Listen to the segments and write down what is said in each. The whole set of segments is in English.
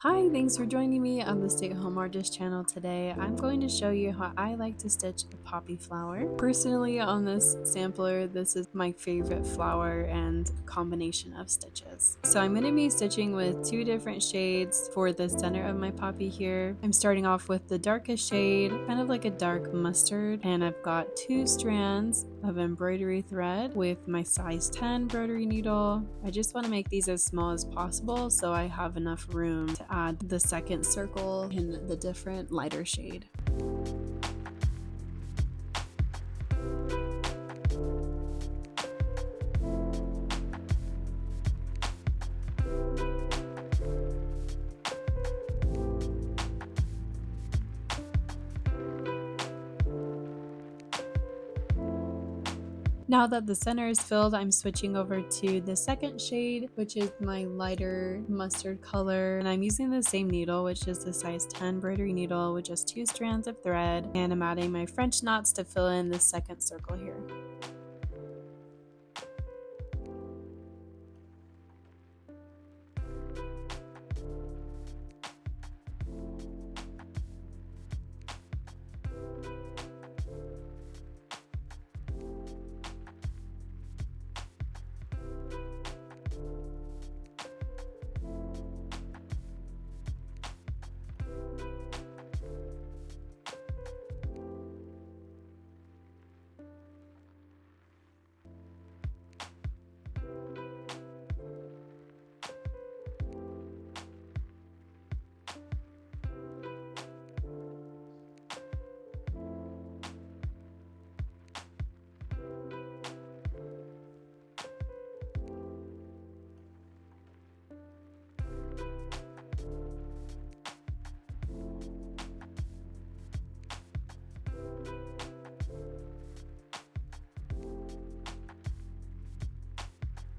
Hi, thanks for joining me on the Stay at Home Artist channel today. I'm going to show you how I like to stitch a poppy flower. Personally, on this sampler, this is my favorite flower and combination of stitches. So I'm going to be stitching with two different shades for the center of my poppy here. I'm starting off with the darkest shade, kind of like a dark mustard, and I've got two strands of embroidery thread with my size 10 embroidery needle. I just want to make these as small as possible so I have enough room to add the second circle in the different lighter shade. Now that the center is filled, I'm switching over to the second shade, which is my lighter mustard color. And I'm using the same needle, which is the size 10 embroidery needle with just two strands of thread. And I'm adding my French knots to fill in the second circle here.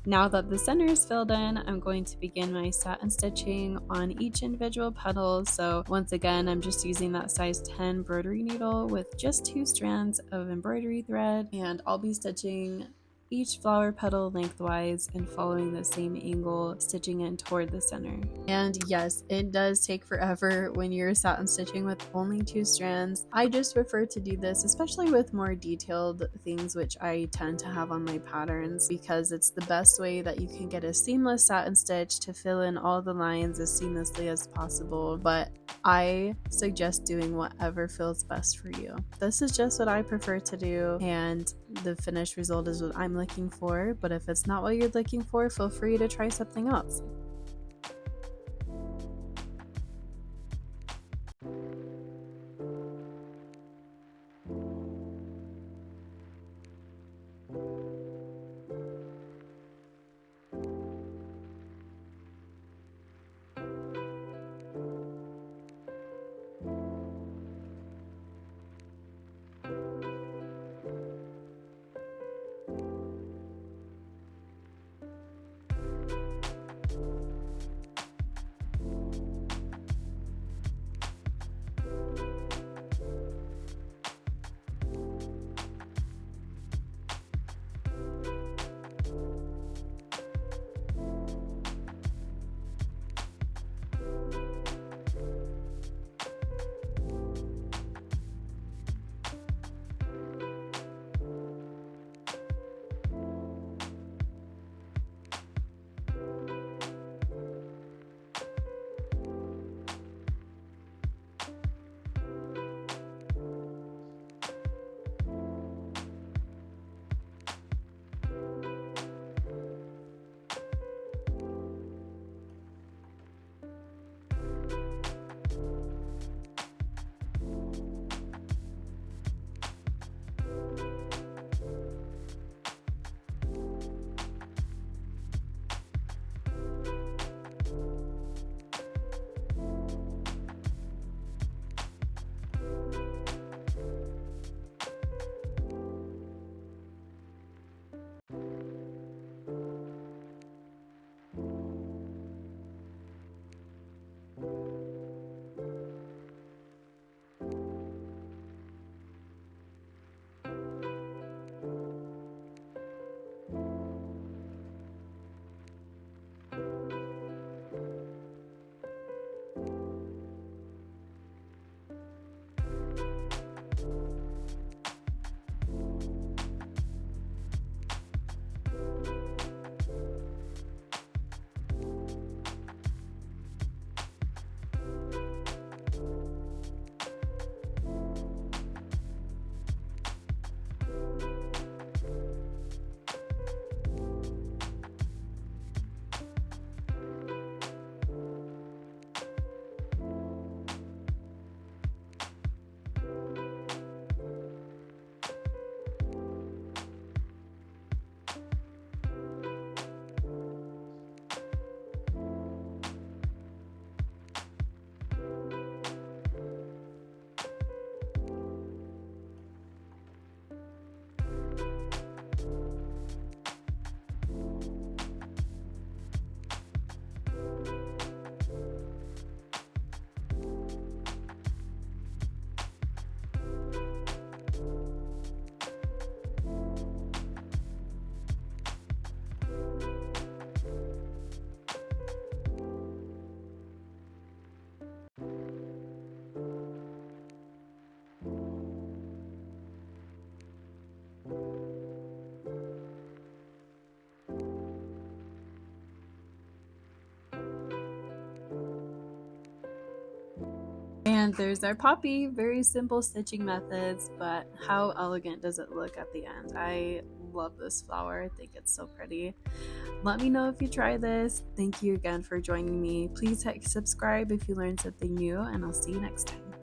Now that the center is filled in, I'm going to begin my satin stitching on each individual petal. So once again, I'm just using that size 10 embroidery needle with just two strands of embroidery thread, and I'll be stitching each flower petal lengthwise and following the same angle, stitching in toward the center. And yes, it does take forever when you're satin stitching with only two strands. I just prefer to do this, especially with more detailed things which I tend to have on my patterns, because it's the best way that you can get a seamless satin stitch to fill in all the lines as seamlessly as possible. But I suggest doing whatever feels best for you. This is just what I prefer to do, and the finished result is what I'm looking for. But if it's not what you're looking for, feel free to try something else. And there's our poppy. Very simple stitching methods, but how elegant does it look at the end? I love this flower. I think it's so pretty. Let me know if you try this. Thank you again for joining me. Please hit subscribe if you learned something new, and I'll see you next time.